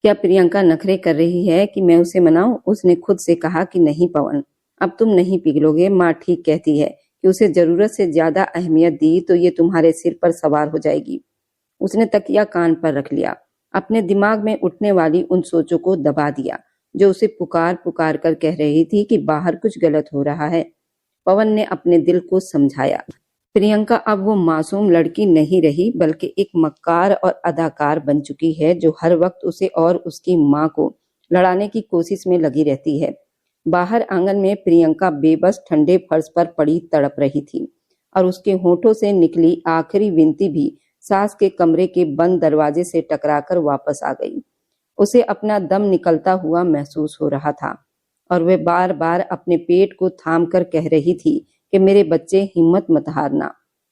क्या प्रियंका नखरे कर रही है कि मैं उसे मनाऊं? उसने खुद से कहा कि नहीं पवन, अब तुम नहीं पिघलोगे। माँ ठीक कहती है कि उसे जरूरत से ज्यादा अहमियत दी तो ये तुम्हारे सिर पर सवार हो जाएगी। उसने तकिया कान पर रख लिया, अपने दिमाग में उठने वाली उन सोचों को दबा दिया जो उसे पुकार पुकार कर कह रही थी कि बाहर कुछ गलत हो रहा है। पवन ने अपने दिल को समझाया, प्रियंका अब वो मासूम लड़की नहीं रही बल्कि एक मक्कार और अदाकार बन चुकी है जो हर वक्त उसे और उसकी माँ को लड़ाने की कोशिश में लगी रहती है। बाहर आंगन में प्रियंका बेबस ठंडे फर्श पर पड़ी तड़प रही थी और उसके होठों से निकली आखिरी विनती भी सास के कमरे के बंद दरवाजे से टकराकर वापस आ गई। उसे अपना दम निकलता हुआ महसूस हो रहा था और वह बार बार अपने पेट को थाम कर कह रही थी कि मेरे बच्चे, हिम्मत मत हारना,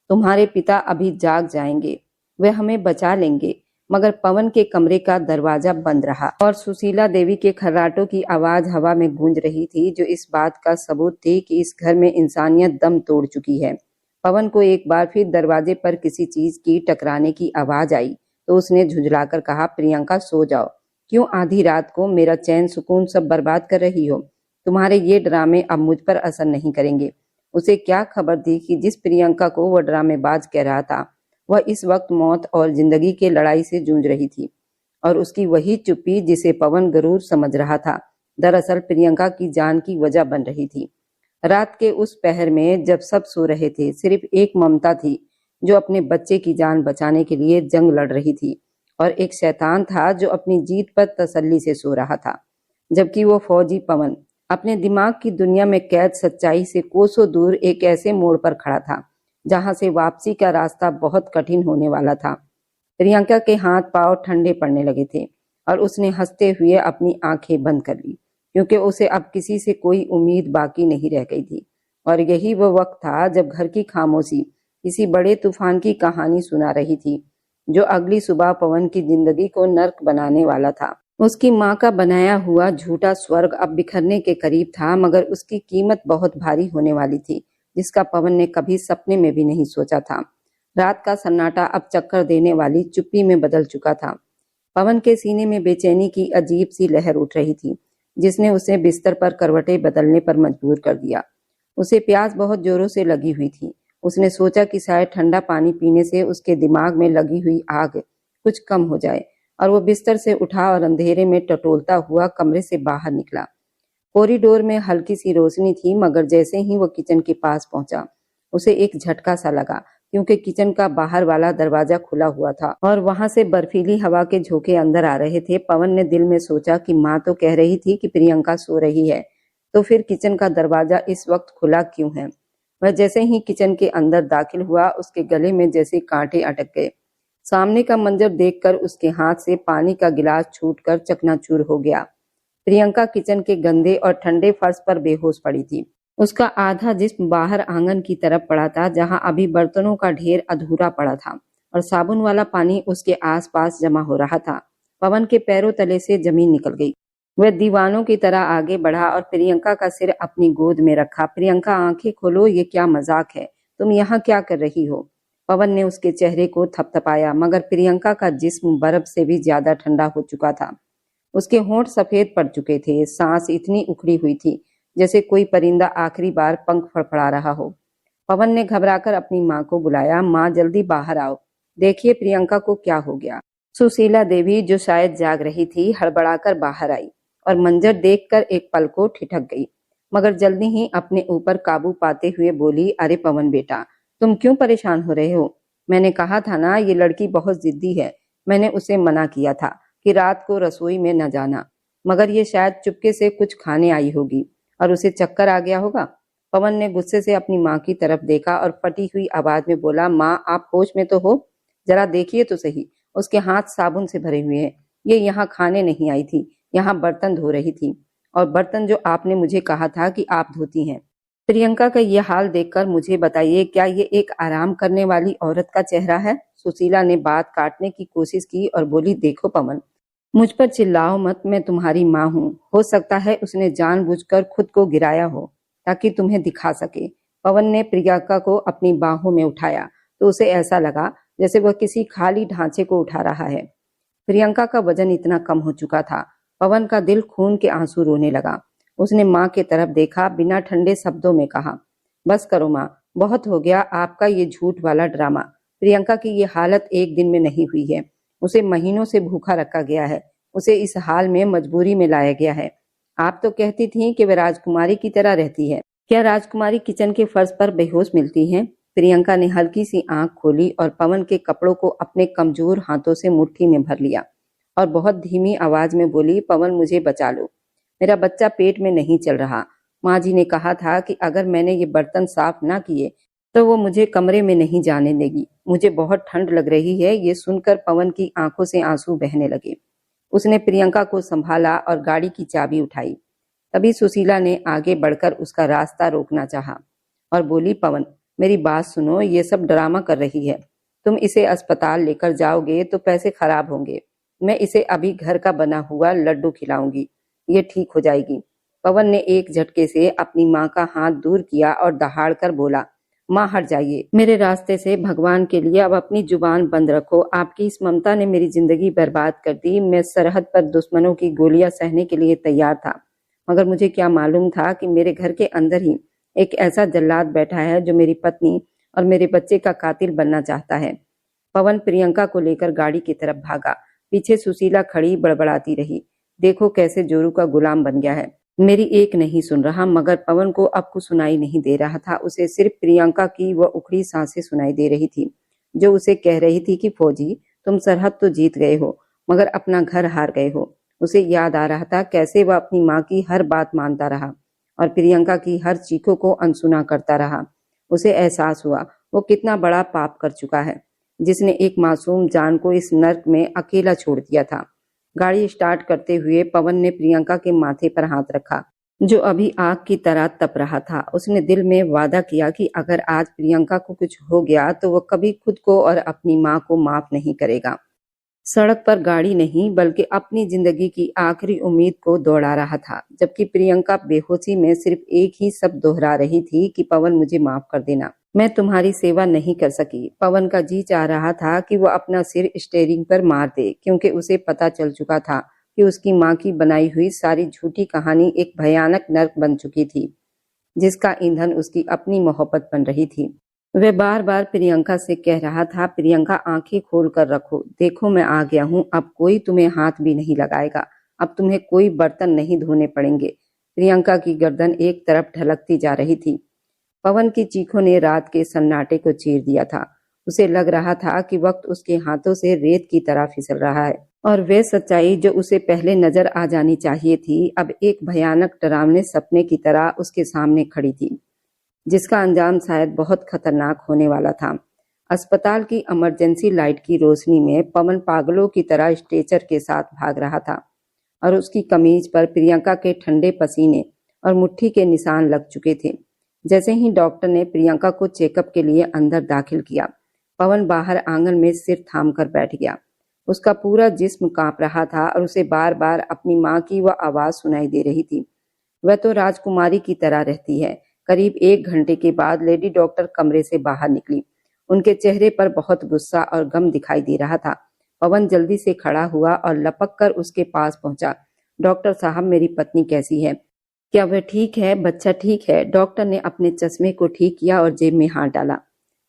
तुम्हारे पिता अभी जाग जाएंगे, वे हमें बचा लेंगे। मगर पवन के कमरे का दरवाजा बंद रहा और सुशीला देवी के खर्राटों की आवाज हवा में गूंज रही थी जो इस बात का सबूत थी कि इस घर में इंसानियत दम तोड़ चुकी है। पवन को एक बार फिर दरवाजे पर किसी चीज की टकराने की आवाज आई तो उसने झुंझलाकर कहा, प्रियंका सो जाओ, क्यों आधी रात को मेरा चैन सुकून सब बर्बाद कर रही हो? तुम्हारे ये ड्रामे अब मुझ पर असर नहीं करेंगे। उसे क्या खबर थी कि जिस प्रियंका को वह ड्रामेबाज कह रहा था वह इस वक्त मौत और जिंदगी के लड़ाई से जूझ रही थी और उसकी वही चुप्पी जिसे पवन गरूर समझ रहा था दरअसल प्रियंका की जान की वजह बन रही थी। रात के उस पहर में जब सब सो रहे थे, सिर्फ एक ममता थी जो अपने बच्चे की जान बचाने के लिए जंग लड़ रही थी और एक शैतान था जो अपनी जीत पर तसल्ली से सो रहा था। जबकि वो फौजी पवन अपने दिमाग की दुनिया में कैद सच्चाई से कोसों दूर एक ऐसे मोड़ पर खड़ा था जहां से वापसी का रास्ता बहुत कठिन होने वाला था। प्रियंका के हाथ पांव ठंडे पड़ने लगे थे और उसने हंसते हुए अपनी आंखें बंद कर ली क्योंकि उसे अब किसी से कोई उम्मीद बाकी नहीं रह गई थी। और यही वो वक्त था जब घर की खामोशी किसी बड़े तूफान की कहानी सुना रही थी जो अगली सुबह पवन की जिंदगी को नर्क बनाने वाला था। उसकी माँ का बनाया हुआ झूठा स्वर्ग अब बिखरने के करीब था मगर उसकी कीमत बहुत भारी होने वाली थी जिसका पवन ने कभी सपने में भी नहीं सोचा था। रात का सन्नाटा अब चक्कर देने वाली चुप्पी में बदल चुका था। पवन के सीने में बेचैनी की अजीब सी लहर उठ रही थी जिसने उसे बिस्तर पर करवटें बदलने पर मजबूर कर दिया। उसे प्यास बहुत जोरों से लगी हुई थी। उसने सोचा कि शायद ठंडा पानी पीने से उसके दिमाग में लगी हुई आग कुछ कम हो जाए और वो बिस्तर से उठा और अंधेरे में टटोलता हुआ कमरे से बाहर निकला। कॉरिडोर में हल्की सी रोशनी थी मगर जैसे ही वो किचन के पास पहुंचा उसे एक झटका सा लगा क्योंकि किचन का बाहर वाला दरवाजा खुला हुआ था और वहां से बर्फीली हवा के झोंके अंदर आ रहे थे। पवन ने दिल में सोचा कि माँ तो कह रही थी कि प्रियंका सो रही है, तो फिर किचन का दरवाजा इस वक्त खुला क्यों है? वह जैसे ही किचन के अंदर दाखिल हुआ उसके गले में जैसे कांटे अटक गए। सामने का मंजर देखकर उसके हाथ से पानी का गिलास छूटकर चकनाचूर हो गया। प्रियंका किचन के गंदे और ठंडे फर्श पर बेहोश पड़ी थी। उसका आधा जिस्म बाहर आंगन की तरफ पड़ा था जहां अभी बर्तनों का ढेर अधूरा पड़ा था और साबुन वाला पानी उसके आसपास जमा हो रहा था। पवन के पैरों तले से जमीन निकल गई। वह दीवानों की तरह आगे बढ़ा और प्रियंका का सिर अपनी गोद में रखा। प्रियंका, आंखें खोलो, ये क्या मजाक है? तुम यहाँ क्या कर रही हो? पवन ने उसके चेहरे को थपथपाया मगर प्रियंका का जिस्म बर्फ से भी ज्यादा ठंडा हो चुका था। उसके होंठ सफेद पड़ चुके थे, सांस इतनी उखड़ी हुई थी जैसे कोई परिंदा आखिरी बार पंख फड़फड़ा रहा हो। पवन ने घबराकर अपनी माँ को बुलाया, माँ जल्दी बाहर आओ, देखिए प्रियंका को क्या हो गया। सुशीला देवी जो शायद जाग रही थी हड़बड़ाकर बाहर आई और मंजर देखकर एक पल को ठिठक गई मगर जल्दी ही अपने ऊपर काबू पाते हुए बोली, अरे पवन बेटा, तुम क्यों परेशान हो रहे हो? मैंने कहा था ना ये लड़की बहुत जिद्दी है। मैंने उसे मना किया था कि रात को रसोई में न जाना मगर ये शायद चुपके से कुछ खाने आई होगी और उसे चक्कर आ गया होगा। पवन ने गुस्से से अपनी माँ की तरफ देखा और फटी हुई आवाज में बोला, माँ आप होश में तो हो? जरा देखिए तो सही, उसके हाथ साबुन से भरे हुए हैं। ये यहाँ खाने नहीं आई थी, यहाँ बर्तन धो रही थी और बर्तन जो आपने मुझे कहा था कि आप धोती हैं। प्रियंका का ये हाल देखकर मुझे बताइए, क्या ये एक आराम करने वाली औरत का चेहरा है? सुशीला ने बात काटने की कोशिश की और बोली, देखो पवन, मुझ पर चिल्लाओ मत, मैं तुम्हारी माँ हूँ। हो सकता है उसने जानबूझकर खुद को गिराया हो ताकि तुम्हें दिखा सके। पवन ने प्रियंका को अपनी बाहों में उठाया तो उसे ऐसा लगा जैसे वह किसी खाली ढांचे को उठा रहा है। प्रियंका का वजन इतना कम हो चुका था। पवन का दिल खून के आंसू रोने लगा। उसने माँ की तरफ देखा, बिना ठंडे शब्दों में कहा, बस करो माँ, बहुत हो गया आपका ये झूठ वाला ड्रामा। प्रियंका की ये हालत एक दिन में नहीं हुई है। उसे महीनों से भूखा रखा गया है। उसे इस हाल में मजबूरी में लाया गया है। आप तो कहती थी कि वह राजकुमारी की तरह रहती है। क्या राजकुमारी किचन के फर्श पर बेहोश मिलती हैं? प्रियंका ने हल्की सी आंख खोली और पवन के कपड़ों को अपने कमजोर हाथों से मुट्ठी में भर लिया और बहुत धीमी आवाज में बोली, पवन मुझे बचा लो, मेरा बच्चा पेट में नहीं चल रहा। माँ जी ने कहा था कि अगर मैंने ये बर्तन साफ ना किए तो वो मुझे कमरे में नहीं जाने देगी। मुझे बहुत ठंड लग रही है। ये सुनकर पवन की आंखों से आंसू बहने लगे। उसने प्रियंका को संभाला और गाड़ी की चाबी उठाई। तभी सुशीला ने आगे बढ़कर उसका रास्ता रोकना चाहा और बोली, पवन मेरी बात सुनो, ये सब ड्रामा कर रही है। तुम इसे अस्पताल लेकर जाओगे तो पैसे खराब होंगे। मैं इसे अभी घर का बना हुआ लड्डू खिलाऊंगी, ये ठीक हो जाएगी। पवन ने एक झटके से अपनी माँ का हाथ दूर किया और दहाड़ कर बोला, माँ हट जाइए मेरे रास्ते से, भगवान के लिए अब अपनी जुबान बंद रखो। आपकी इस ममता ने मेरी जिंदगी बर्बाद कर दी। मैं सरहद पर दुश्मनों की गोलियां सहने के लिए तैयार था, मगर मुझे क्या मालूम था कि मेरे घर के अंदर ही एक ऐसा जल्लाद बैठा है जो मेरी पत्नी और मेरे बच्चे का कातिल बनना चाहता है। पवन प्रियंका को लेकर गाड़ी की तरफ भागा। पीछे सुशीला खड़ी बड़बड़ाती रही, देखो कैसे जोरू का गुलाम बन गया है। मेरी एक नहीं सुन रहा, मगर पवन को अब कुछ सुनाई नहीं दे रहा था। उसे सिर्फ प्रियंका की वह उखड़ी सांसें सुनाई दे रही थी जो उसे कह रही थी कि फौजी तुम सरहद तो जीत गए हो मगर अपना घर हार गए हो। उसे याद आ रहा था कैसे वह अपनी माँ की हर बात मानता रहा और प्रियंका की हर चीखों को अनसुना करता रहा। उसे एहसास हुआ वो कितना बड़ा पाप कर चुका है, जिसने एक मासूम जान को इस नर्क में अकेला छोड़ दिया था। गाड़ी स्टार्ट करते हुए पवन ने प्रियंका के माथे पर हाथ रखा जो अभी आग की तरह तप रहा था। उसने दिल में वादा किया कि अगर आज प्रियंका को कुछ हो गया तो वह कभी खुद को और अपनी माँ को माफ नहीं करेगा। सड़क पर गाड़ी नहीं बल्कि अपनी जिंदगी की आखिरी उम्मीद को दौड़ा रहा था, जबकि प्रियंका बेहोशी में सिर्फ एक ही शब्द दोहरा रही थी कि पवन मुझे माफ कर देना, मैं तुम्हारी सेवा नहीं कर सकी। पवन का जी चाह रहा था कि वह अपना सिर स्टीयरिंग पर मार दे, क्योंकि उसे पता चल चुका था कि उसकी माँ की बनाई हुई सारी झूठी कहानी एक भयानक नर्क बन चुकी थी जिसका ईंधन उसकी अपनी मोहब्बत बन रही थी। वह बार बार प्रियंका से कह रहा था, प्रियंका आंखें खोल कर रखो, देखो मैं आ गया हूँ, अब कोई तुम्हें हाथ भी नहीं लगाएगा, अब तुम्हें कोई बर्तन नहीं धोने पड़ेंगे। प्रियंका की गर्दन एक तरफ ढलकती जा रही थी। पवन की चीखों ने रात के सन्नाटे को चीर दिया था। उसे लग रहा था कि वक्त उसके हाथों से रेत की तरह फिसल रहा है और वे सच्चाई जो उसे पहले नजर आ जानी चाहिए थी अब एक भयानक डरावने सपने की तरह उसके सामने खड़ी थी, जिसका अंजाम शायद बहुत खतरनाक होने वाला था। अस्पताल की इमरजेंसी लाइट की रोशनी में पवन पागलों की तरह स्ट्रेचर के साथ भाग रहा था और उसकी कमीज पर प्रियंका के ठंडे पसीने और मुट्ठी के निशान लग चुके थे। जैसे ही डॉक्टर ने प्रियंका को चेकअप के लिए अंदर दाखिल किया, पवन बाहर आंगन में सिर थाम कर बैठ गया। उसका पूरा जिस्म कांप रहा था और उसे बार बार अपनी माँ की वह आवाज सुनाई दे रही थी, वह तो राजकुमारी की तरह रहती है। करीब 1 घंटे के बाद लेडी डॉक्टर कमरे से बाहर निकली। उनके चेहरे पर बहुत गुस्सा और गम दिखाई दे रहा था। पवन जल्दी से खड़ा हुआ और लपक कर उसके पास पहुंचा। डॉक्टर साहब, मेरी पत्नी कैसी है? क्या वह ठीक है? बच्चा ठीक है? डॉक्टर ने अपने चश्मे को ठीक किया और जेब में हाथ डाला।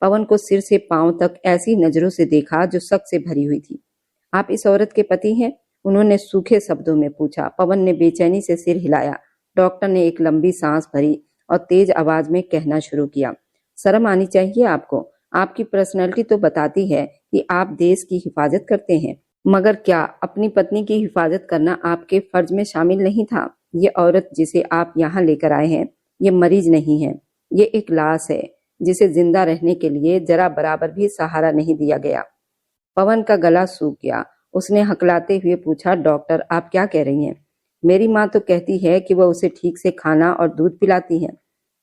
पवन को सिर से पांव तक ऐसी नजरों से देखा जो शक से भरी हुई थी। आप इस औरत के पति हैं? उन्होंने सूखे शब्दों में पूछा। पवन ने बेचैनी से सिर हिलाया। डॉक्टर ने एक लंबी सांस भरी और तेज आवाज में कहना शुरू किया, शर्म आनी चाहिए आपको। आपकी पर्सनैलिटी तो बताती है कि आप देश की हिफाजत करते हैं, मगर क्या अपनी पत्नी की हिफाजत करना आपके फर्ज में शामिल नहीं था? ये औरत जिसे आप यहाँ लेकर आए हैं, ये मरीज नहीं है, ये एक लाश है जिसे जिंदा रहने के लिए जरा बराबर भी सहारा नहीं दिया गया। पवन का गला सूख गया। उसने हकलाते हुए पूछा, डॉक्टर आप क्या कह रही हैं? मेरी माँ तो कहती है कि वह उसे ठीक से खाना और दूध पिलाती है।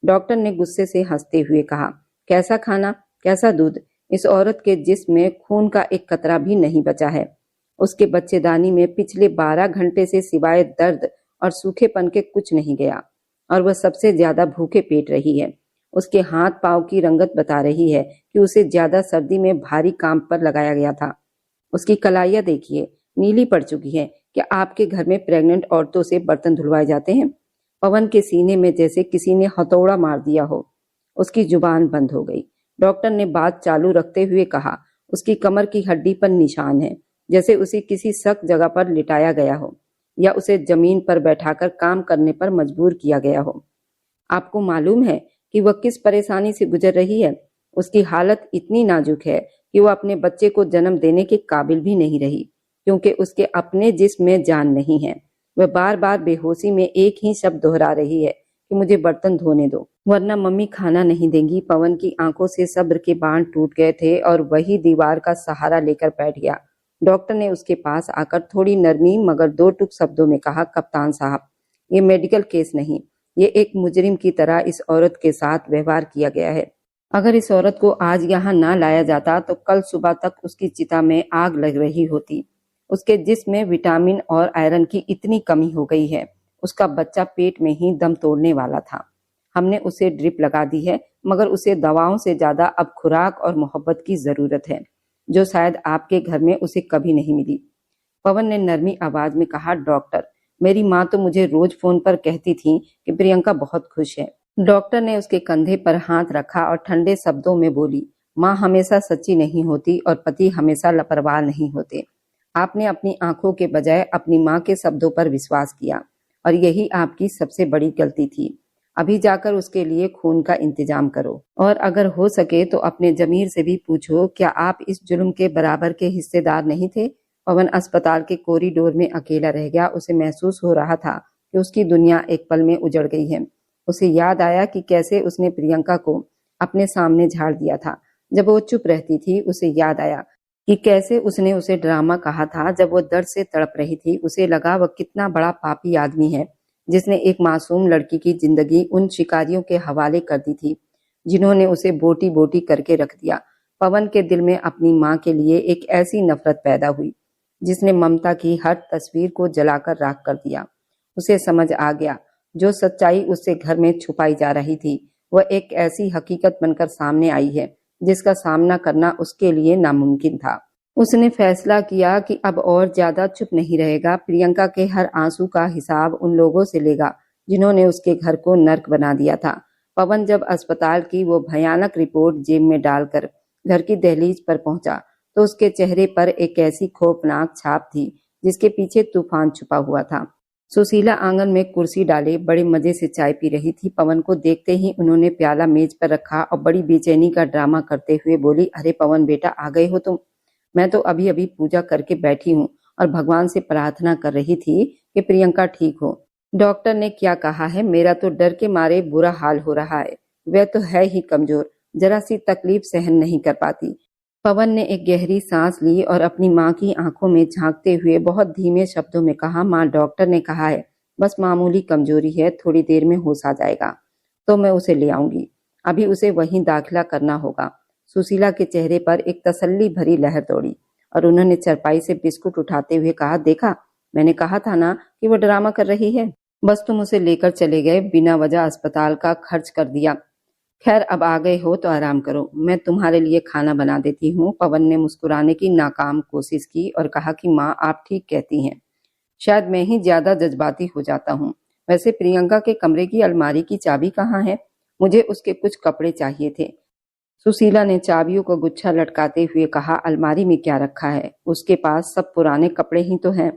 डॉक्टर ने गुस्से से हंसते हुए कहा, कैसा खाना, कैसा दूध? इस औरत के जिस्म में खून का एक कतरा भी नहीं बचा है। उसके बच्चेदानी में पिछले 12 घंटे से सिवाय दर्द और सूखेपन के कुछ नहीं गया और वह सबसे ज्यादा भूखे पेट रही है। उसके हाथ पांव की रंगत बता रही है कि उसे ज्यादा सर्दी में भारी काम पर लगाया गया था। उसकी कलाइयां देखिए, नीली पड़ चुकी है। क्या आपके घर में प्रेग्नेंट औरतों से बर्तन धुलवाए जाते हैं? पवन के सीने में जैसे किसी ने हथौड़ा मार दिया हो। उसकी जुबान बंद हो गई। डॉक्टर ने बात चालू रखते हुए कहा, उसकी कमर की हड्डी पर निशान है, जैसे उसे किसी सख्त जगह पर लिटाया गया हो या उसे जमीन पर बैठाकर काम करने पर मजबूर किया गया हो। आपको मालूम है कि वह किस परेशानी से गुजर रही है? उसकी हालत इतनी नाजुक है कि वह अपने बच्चे को जन्म देने के काबिल भी नहीं रही, क्योंकि उसके अपने जिस्म में जान नहीं है। वह बार बार बेहोशी में एक ही शब्द दोहरा रही है कि मुझे बर्तन धोने दो, वरना मम्मी खाना नहीं देंगी। पवन की आंखों से सब्र के बांध टूट गए थे और वही दीवार का सहारा लेकर बैठ गया। डॉक्टर ने उसके पास आकर थोड़ी नरमी मगर दो टुक शब्दों में कहा, कप्तान साहब, ये मेडिकल केस नहीं, ये एक मुजरिम की तरह इस औरत के साथ व्यवहार किया गया है। अगर इस औरत को आज यहाँ ना लाया जाता तो कल सुबह तक उसकी चिता में आग लग रही होती। उसके जिस्म में विटामिन और आयरन की इतनी कमी हो गई है, उसका बच्चा पेट में ही दम तोड़ने वाला था। हमने उसे ड्रिप लगा दी है, मगर उसे दवाओं से ज्यादा अब खुराक और मोहब्बत की जरूरत है, जो शायद आपके घर में उसे कभी नहीं मिली। पवन ने नरमी आवाज में कहा, डॉक्टर, मेरी माँ तो मुझे रोज फोन पर कहती थी कि प्रियंका बहुत खुश है। डॉक्टर ने उसके कंधे पर हाथ रखा और ठंडे शब्दों में बोली, माँ हमेशा सच्ची नहीं होती और पति हमेशा लापरवाह नहीं होते। आपने अपनी आंखों के बजाय अपनी माँ के शब्दों पर विश्वास किया और यही आपकी सबसे बड़ी गलती थी। अभी जाकर उसके लिए खून का इंतजाम करो और अगर हो सके तो अपने जमीर से भी पूछो, क्या आप इस जुल्म के बराबर के हिस्सेदार नहीं थे? पवन अस्पताल के कॉरिडोर में अकेला रह गया। उसे महसूस हो रहा था कि उसकी दुनिया एक पल में उजड़ गई है। उसे याद आया कि कैसे उसने प्रियंका को अपने सामने झाड़ दिया था जब वो चुप रहती थी। उसे याद आया कि कैसे उसने उसे ड्रामा कहा था जब वो दर्द से तड़प रही थी। उसे लगा वह कितना बड़ा पापी आदमी है जिसने एक मासूम लड़की की जिंदगी उन शिकारियों के हवाले कर दी थी जिन्होंने उसे बोटी बोटी करके रख दिया। पवन के दिल में अपनी माँ के लिए एक ऐसी नफरत पैदा हुई जिसने ममता की हर तस्वीर को जलाकर राख कर दिया। उसे समझ आ गया, जो सच्चाई उससे घर में छुपाई जा रही थी वह एक ऐसी हकीकत बनकर सामने आई है जिसका सामना करना उसके लिए नामुमकिन था। उसने फैसला किया कि अब और ज्यादा चुप नहीं रहेगा। प्रियंका के हर आंसू का हिसाब उन लोगों से लेगा जिन्होंने उसके घर को नर्क बना दिया था। पवन जब अस्पताल की वो भयानक रिपोर्ट जेब में डालकर घर की दहलीज पर पहुंचा तो उसके चेहरे पर एक ऐसी खौफनाक छाप थी जिसके पीछे तूफान छुपा हुआ था। सुशीला आंगन में कुर्सी डाले बड़े मजे से चाय पी रही थी। पवन को देखते ही उन्होंने प्याला मेज पर रखा और बड़ी बेचैनी का ड्रामा करते हुए बोली, अरे पवन बेटा, आ गए हो तुम? मैं तो अभी अभी पूजा करके बैठी हूँ और भगवान से प्रार्थना कर रही थी कि प्रियंका ठीक हो। डॉक्टर ने क्या कहा है? मेरा तो डर के मारे बुरा हाल हो रहा है। वह तो है ही कमजोर, जरा सी तकलीफ सहन नहीं कर पाती। पवन ने एक गहरी सांस ली और अपनी माँ की आंखों में झांकते हुए बहुत धीमे शब्दों में कहा, माँ, डॉक्टर ने कहा है बस मामूली कमजोरी है, थोड़ी देर में होश आ जाएगा तो मैं उसे ले आऊंगी। अभी उसे वहीं दाखिला करना होगा। सुशीला के चेहरे पर एक तसल्ली भरी लहर दौड़ी और उन्होंने चरपाई से बिस्कुट उठाते हुए कहा, देखा, मैंने कहा था ना कि वो ड्रामा कर रही है। बस तुम उसे लेकर चले गए, बिना वजह अस्पताल का खर्च कर दिया। खैर, अब आ गए हो तो आराम करो, मैं तुम्हारे लिए खाना बना देती हूँ। पवन ने मुस्कुराने की नाकाम कोशिश की और कहा कि माँ, आप ठीक कहती हैं, शायद मैं ही ज्यादा जज्बाती हो जाता हूँ। वैसे प्रियंका के कमरे की अलमारी की चाबी कहाँ है? मुझे उसके कुछ कपड़े चाहिए थे। सुशीला ने चाबियों का गुच्छा लटकाते हुए कहा, अलमारी में क्या रखा है? उसके पास सब पुराने कपड़े ही तो हैं।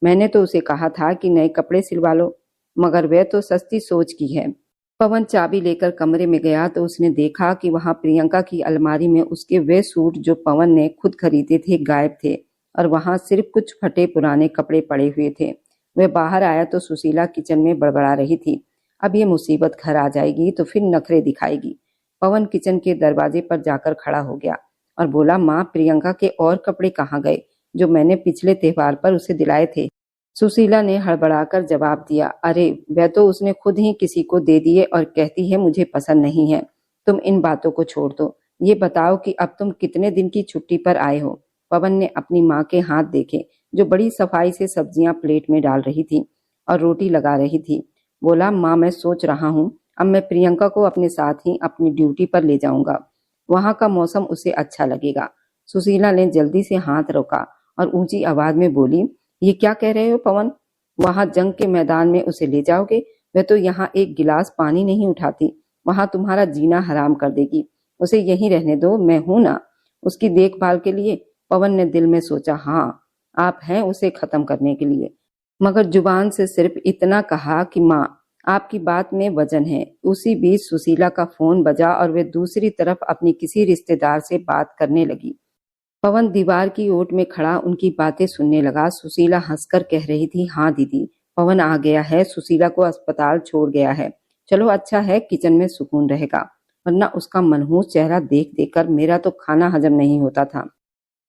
मैंने तो उसे कहा था कि नए कपड़े सिलवा लो, मगर वह तो सस्ती सोच की है। पवन चाबी लेकर कमरे में गया तो उसने देखा कि वहां प्रियंका की अलमारी में उसके वे सूट जो पवन ने खुद खरीदे थे गायब थे और वहां सिर्फ कुछ फटे पुराने कपड़े पड़े हुए थे। वह बाहर आया तो सुशीला किचन में बड़बड़ा रही थी, अब ये मुसीबत घर आ जाएगी तो फिर नखरे दिखाएगी। पवन किचन के दरवाजे पर जाकर खड़ा हो गया और बोला, माँ, प्रियंका के और कपड़े कहाँ गए जो मैंने पिछले त्योहार पर उसे दिलाए थे? सुशीला ने हड़बड़ाकर जवाब दिया, अरे वह तो उसने खुद ही किसी को दे दिए और कहती है मुझे पसंद नहीं है। तुम इन बातों को छोड़ दो, ये बताओ कि अब तुम कितने दिन की छुट्टी पर आए हो? पवन ने अपनी माँ के हाथ देखे जो बड़ी सफाई से सब्जियां प्लेट में डाल रही थी और रोटी लगा रही थी। बोला, माँ, मैं सोच रहा हूँ अब मैं प्रियंका को अपने साथ ही अपनी ड्यूटी पर ले जाऊंगा, वहां का मौसम उसे अच्छा लगेगा। सुशीला ने जल्दी से हाथ रोका और ऊंची आवाज में बोली, ये क्या कह रहे हो पवन? वहां जंग के मैदान में उसे ले जाओगे? वह तो यहाँ एक गिलास पानी नहीं उठाती, वहां तुम्हारा जीना हराम कर देगी। उसे यहीं रहने दो, मैं हूं ना उसकी देखभाल के लिए। पवन ने दिल में सोचा, हाँ आप हैं उसे खत्म करने के लिए, मगर जुबान से सिर्फ इतना कहा कि माँ आपकी बात में वजन है। उसी बीच सुशीला का फोन बजा और वे दूसरी तरफ अपनी किसी रिश्तेदार से बात करने लगी। पवन दीवार की ओट में खड़ा उनकी बातें सुनने लगा। सुशीला हंसकर कह रही थी, हाँ दीदी, पवन आ गया है, सुशीला को अस्पताल छोड़ गया है। चलो अच्छा है, किचन में सुकून रहेगा, वरना उसका मनहूस चेहरा देख देकर मेरा तो खाना हजम नहीं होता था।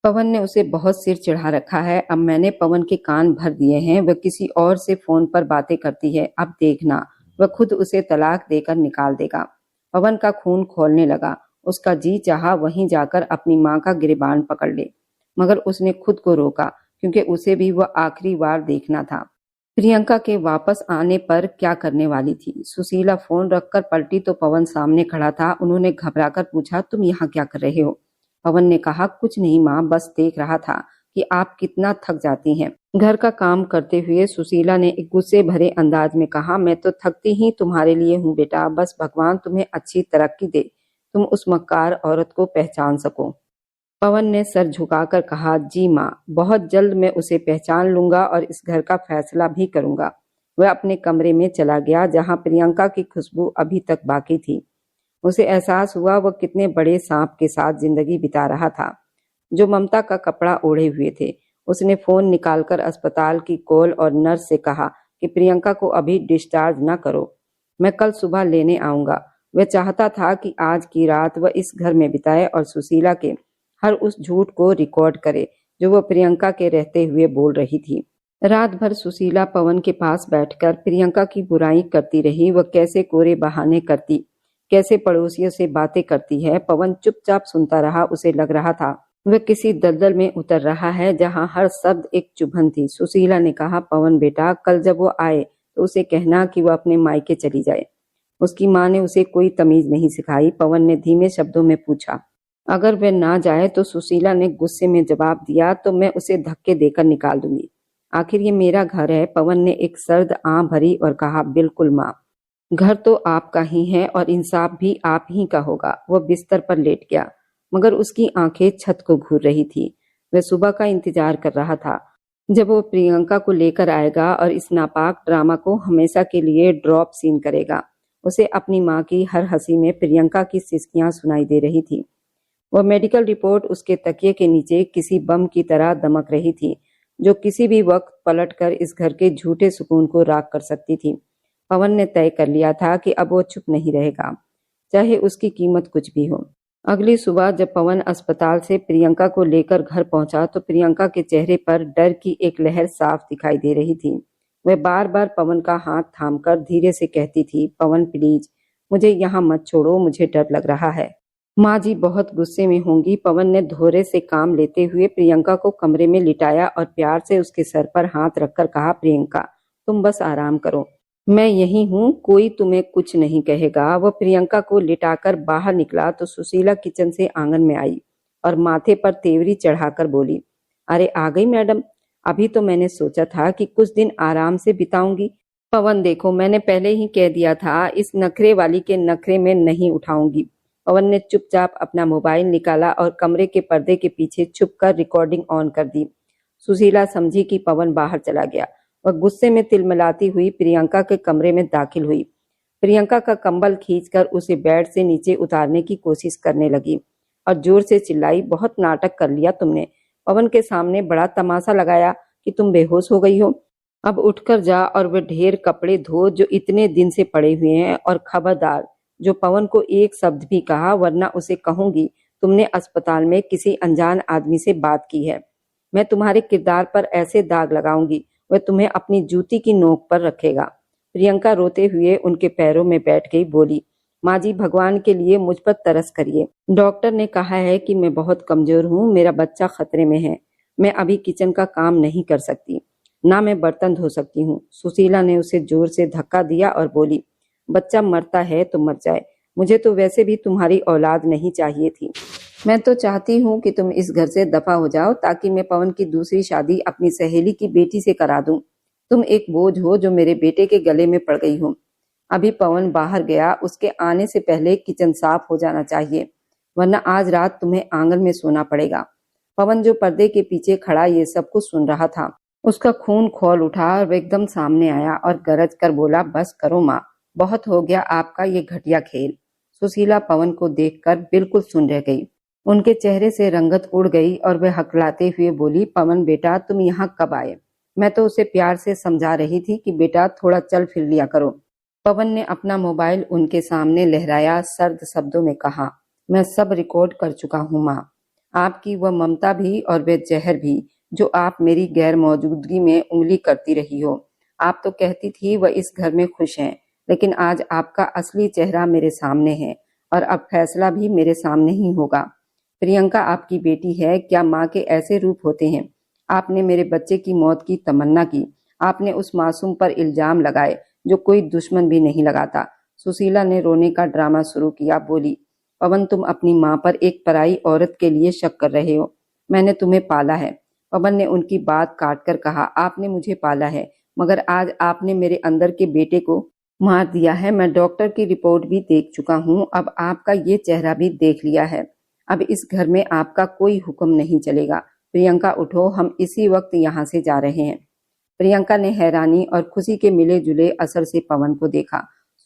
पवन ने उसे बहुत सिर चढ़ा रखा है, अब मैंने पवन के कान भर दिए हैं। वह किसी और से फोन पर बातें करती है, अब देखना वह खुद उसे तलाक देकर निकाल देगा। पवन का खून खौलने लगा। उसका जी चाहा वहीं जाकर अपनी माँ का गिरबान पकड़ ले, मगर उसने खुद को रोका, क्योंकि उसे भी वह आखिरी बार देखना था। प्रियंका के वापस आने पर क्या करने वाली थी? सुशीला फोन रखकर पलटी तो पवन सामने खड़ा था। उन्होंने घबराकर पूछा, तुम यहाँ क्या कर रहे हो? पवन ने कहा, कुछ नहीं माँ, बस देख रहा था कि आप कितना थक जाती हैं घर का काम करते हुए। सुशीला ने एक गुस्से भरे अंदाज में कहा, मैं तो थकती ही तुम्हारे लिए हूँ बेटा, बस भगवान तुम्हें अच्छी तरक्की दे, तुम उस मक्कार औरत को पहचान सको। पवन ने सर झुकाकर कहा, जी माँ, बहुत जल्द मैं उसे पहचान लूंगा और इस घर का फैसला भी करूंगा। वह अपने कमरे में चला गया, जहाँ प्रियंका की खुशबू अभी तक बाकी थी। उसे एहसास हुआ वह कितने बड़े सांप के साथ जिंदगी बिता रहा था, जो ममता का कपड़ा ओढ़े हुए थे। उसने फोन निकालकर अस्पताल की कॉल और नर्स से कहा कि प्रियंका को अभी डिस्चार्ज न करो, मैं कल सुबह लेने आऊंगा। वह चाहता था कि आज की रात वह इस घर में बिताए और सुशीला के हर उस झूठ को रिकॉर्ड करे जो वह प्रियंका के रहते हुए बोल रही थी। रात भर सुशीला पवन के पास बैठकर प्रियंका की बुराई करती रही। वह कैसे कोरे बहाने करती, कैसे पड़ोसियों से बातें करती है। पवन चुपचाप सुनता रहा। उसे लग रहा था वह किसी दलदल में उतर रहा है, जहां हर शब्द एक चुभन थी। सुशीला ने कहा, पवन बेटा, कल जब वो आए तो उसे कहना कि वह अपने मायके चली जाए। उसकी माँ ने उसे कोई तमीज नहीं सिखाई। पवन ने धीमे शब्दों में पूछा, अगर वह ना जाए तो? सुशीला ने गुस्से में जवाब दिया, तो मैं उसे धक्के देकर निकाल दूंगी, आखिर ये मेरा घर है। पवन ने एक सर्द आह भरी और कहा, बिल्कुल माँ, घर तो आपका ही है और इंसाफ भी आप ही का होगा। वह बिस्तर पर लेट गया, मगर उसकी आंखें छत को घूर रही थी। वह सुबह का इंतजार कर रहा था, जब वो प्रियंका को लेकर आएगा और इस नापाक ड्रामा को हमेशा के लिए ड्रॉप सीन करेगा। उसे अपनी माँ की हर हंसी में प्रियंका की सिसकियां सुनाई दे रही थी। वह मेडिकल रिपोर्ट उसके तकिए के नीचे किसी बम की तरह दमक रही थी, जो किसी भी वक्त पलटकर इस घर के झूठे सुकून को राख कर सकती थी। पवन ने तय कर लिया था कि अब वो चुप नहीं रहेगा, चाहे उसकी कीमत कुछ भी हो। अगली सुबह जब पवन अस्पताल से प्रियंका को लेकर घर पहुंचा तो प्रियंका के चेहरे पर डर की एक लहर साफ दिखाई दे रही थी। वह बार बार पवन का हाथ थामकर धीरे से कहती थी, पवन प्लीज, मुझे यहाँ मत छोड़ो, मुझे डर लग रहा है। माँ जी बहुत गुस्से में होंगी। पवन ने धोरे से काम लेते हुए प्रियंका को कमरे में लिटाया और प्यार से उसके सर पर हाथ रखकर कहा, प्रियंका तुम बस आराम करो, मैं यही हूँ, कोई तुम्हें कुछ नहीं कहेगा। वह प्रियंका को लिटाकर बाहर निकला तो सुशीला किचन से आंगन में आई और माथे पर तेवरी चढ़ाकर बोली, अरे आ गई मैडम, अभी तो मैंने सोचा था कि कुछ दिन आराम से बिताऊंगी। पवन देखो, मैंने पहले ही कह दिया था, इस नखरे वाली के नखरे में नहीं उठाऊंगी। पवन ने चुपचाप अपना मोबाइल निकाला और कमरे के पर्दे के पीछे छुपकर रिकॉर्डिंग ऑन कर दी। सुशीला समझी कि पवन बाहर चला गया। वह गुस्से में तिलमिलाती हुई प्रियंका के कमरे में दाखिल हुई। प्रियंका का कंबल खींचकर उसे बेड से नीचे उतारने की कोशिश करने लगी और जोर से चिल्लाई, बहुत नाटक कर लिया तुमने, पवन के सामने बड़ा तमाशा लगाया कि तुम बेहोश हो गई हो। अब उठकर जा और वह ढेर कपड़े धो जो इतने दिन से पड़े हुए हैं, और खबरदार जो पवन को एक शब्द भी कहा, वरना उसे कहूंगी तुमने अस्पताल में किसी अनजान आदमी से बात की है। मैं तुम्हारे किरदार पर ऐसे दाग लगाऊंगी वह तुम्हें अपनी जूती की नोक पर रखेगा। प्रियंका रोते हुए उनके पैरों में बैठ गई, बोली, माँ जी भगवान के लिए मुझ पर तरस करिए, डॉक्टर ने कहा है कि मैं बहुत कमजोर हूँ, मेरा बच्चा खतरे में है, मैं अभी किचन का काम नहीं कर सकती, ना मैं बर्तन धो सकती हूँ। सुशीला ने उसे जोर से धक्का दिया और बोली, बच्चा मरता है तो मर जाए, मुझे तो वैसे भी तुम्हारी औलाद नहीं चाहिए थी। मैं तो चाहती हूँ कि तुम इस घर से दफा हो जाओ ताकि मैं पवन की दूसरी शादी अपनी सहेली की बेटी से करा दूं। तुम एक बोझ हो जो मेरे बेटे के गले में पड़ गई हो। अभी पवन बाहर गया, उसके आने से पहले किचन साफ हो जाना चाहिए, वरना आज रात तुम्हें आंगन में सोना पड़ेगा। पवन जो पर्दे के पीछे खड़ा ये सब कुछ सुन रहा था, उसका खून खौल उठा और वह एकदम सामने आया और गरज कर बोला, बस करो माँ, बहुत हो गया आपका ये घटिया खेल। सुशीला पवन को देखकर बिल्कुल सुन रह गई। उनके चेहरे से रंगत उड़ गई और वह हकलाते हुए बोली, पवन बेटा तुम यहाँ कब आए? मैं तो उसे प्यार से समझा रही थी कि बेटा थोड़ा चल फिर लिया करो। पवन ने अपना मोबाइल उनके सामने लहराया, सर्द शब्दों में कहा, मैं सब रिकॉर्ड कर चुका हूँ माँ। आपकी वह ममता भी और वह जहर भी जो आप मेरी गैर मौजूदगी में उंगली करती रही हो। आप तो कहती थी वह इस घर में खुश हैं, लेकिन आज आपका असली चेहरा मेरे सामने है और अब फैसला भी मेरे सामने ही होगा। प्रियंका आपकी बेटी है, क्या माँ के ऐसे रूप होते हैं? आपने मेरे बच्चे की मौत की तमन्ना की, आपने उस मासूम पर इल्जाम लगाए जो कोई दुश्मन भी नहीं लगाता। सुशीला ने रोने का ड्रामा शुरू किया, बोली, पवन तुम अपनी माँ पर एक पराई औरत के लिए शक कर रहे हो। मैंने तुम्हें पाला है। पवन ने उनकी बात काट कर कहा, आपने मुझे पाला है, मगर आज आपने मेरे अंदर के बेटे को मार दिया है। मैं डॉक्टर की रिपोर्ट भी देख चुका हूँ, अब आपका ये चेहरा भी देख लिया है। अब इस घर में आपका कोई हुक्म नहीं चलेगा। प्रियंका उठो, हम इसी वक्त यहाँ से जा रहे हैं। प्रियंका ने हैरानी और खुशी के मिले जुले असर से पवन को देखा।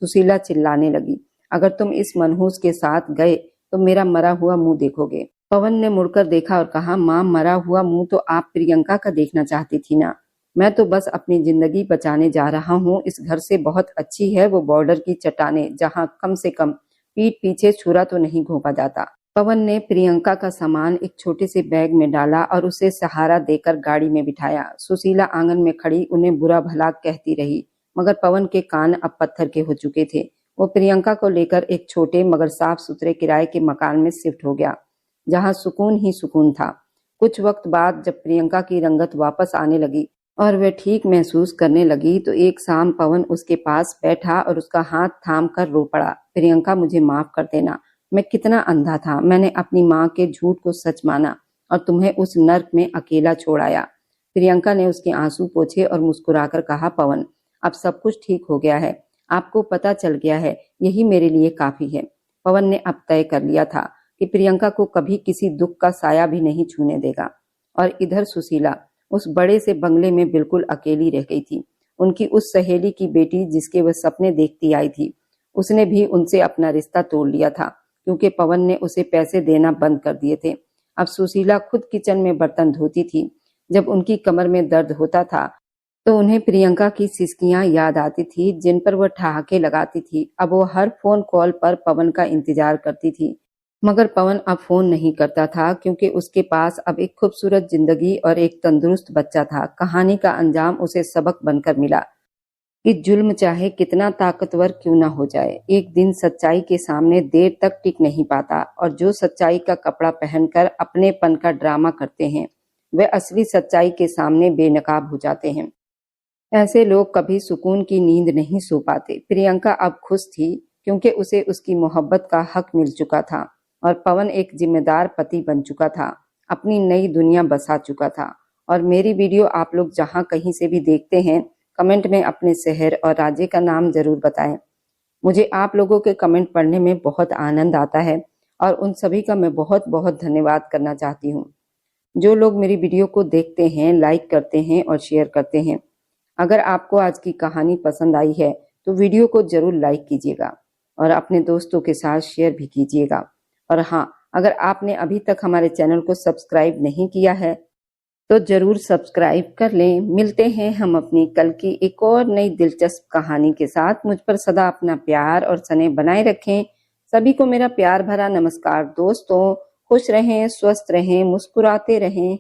सुशीला चिल्लाने लगी, अगर तुम इस मनहूस के साथ गए तो मेरा मरा हुआ मुंह देखोगे। पवन ने मुड़कर देखा और कहा, माँ मरा हुआ मुंह तो आप प्रियंका का देखना चाहती थी ना। मैं तो बस अपनी जिंदगी बचाने जा रहा हूँ। इस घर से बहुत अच्छी है वो बॉर्डर की चट्टानें, जहाँ कम से कम पीठ पीछे छुरा तो नहीं घोंपा जाता। पवन ने प्रियंका का सामान एक छोटे से बैग में डाला और उसे सहारा देकर गाड़ी में बिठाया। सुशीला आंगन में खड़ी उन्हें बुरा भला कहती रही, मगर पवन के कान अब पत्थर के हो चुके थे। वो प्रियंका को लेकर एक छोटे मगर साफ सुथरे किराए के मकान में शिफ्ट हो गया, जहाँ सुकून ही सुकून था। कुछ वक्त बाद जब प्रियंका की रंगत वापस आने लगी और वह ठीक महसूस करने लगी, तो एक शाम पवन उसके पास बैठा और उसका हाथ थाम कर रो पड़ा। प्रियंका मुझे माफ कर देना, मैं कितना अंधा था। मैंने अपनी माँ के झूठ को सच माना और तुम्हें उस नर्क में अकेला छोड़ आया। प्रियंका ने उसके आंसू पोंछे और मुस्कुराकर कहा, पवन अब सब कुछ ठीक हो गया है, आपको पता चल गया है, यही मेरे लिए काफी है। पवन ने अब तय कर लिया था कि प्रियंका को कभी किसी दुख का साया भी नहीं छूने देगा। और इधर सुशीला उस बड़े से बंगले में बिल्कुल अकेली रह गई थी। उनकी उस सहेली की बेटी जिसके वह सपने देखती आई थी, उसने भी उनसे अपना रिश्ता तोड़ लिया था, क्योंकि पवन ने उसे पैसे देना बंद कर दिए थे। अब सुशीला खुद किचन में बर्तन धोती थी। जब उनकी कमर में दर्द होता था तो उन्हें प्रियंका की सिसकियां याद आती थी, जिन पर वह ठहाके लगाती थी। अब वो हर फोन कॉल पर पवन का इंतजार करती थी, मगर पवन अब फोन नहीं करता था, क्योंकि उसके पास अब एक खूबसूरत जिंदगी और एक तंदुरुस्त बच्चा था। कहानी का अंजाम उसे सबक बनकर मिला कि जुल्म चाहे कितना ताकतवर क्यों ना हो जाए, एक दिन सच्चाई के सामने देर तक टिक नहीं पाता। और जो सच्चाई का कपड़ा पहनकर अपनेपन का ड्रामा करते हैं, वे असली सच्चाई के सामने बेनकाब हो जाते हैं। ऐसे लोग कभी सुकून की नींद नहीं सो पाते। प्रियंका अब खुश थी, क्योंकि उसे उसकी मोहब्बत का हक मिल चुका था और पवन एक जिम्मेदार पति बन चुका था, अपनी नई दुनिया बसा चुका था। और मेरी वीडियो आप लोग जहां कहीं से भी देखते हैं, कमेंट में अपने शहर और राज्य का नाम जरूर बताएं। मुझे आप लोगों के कमेंट पढ़ने में बहुत आनंद आता है और उन सभी का मैं बहुत बहुत धन्यवाद करना चाहती हूँ। जो लोग मेरी वीडियो को देखते हैं, लाइक करते हैं और शेयर करते हैं। अगर आपको आज की कहानी पसंद आई है तो वीडियो को जरूर लाइक कीजिएगा और अपने दोस्तों के साथ शेयर भी कीजिएगा। और हाँ, अगर आपने अभी तक हमारे चैनल को सब्सक्राइब नहीं किया है तो जरूर सब्सक्राइब कर लें। मिलते हैं हम अपनी कल की एक और नई दिलचस्प कहानी के साथ। मुझ पर सदा अपना प्यार और स्नेह बनाए रखें। सभी को मेरा प्यार भरा नमस्कार। दोस्तों खुश रहें, स्वस्थ रहें, मुस्कुराते रहें।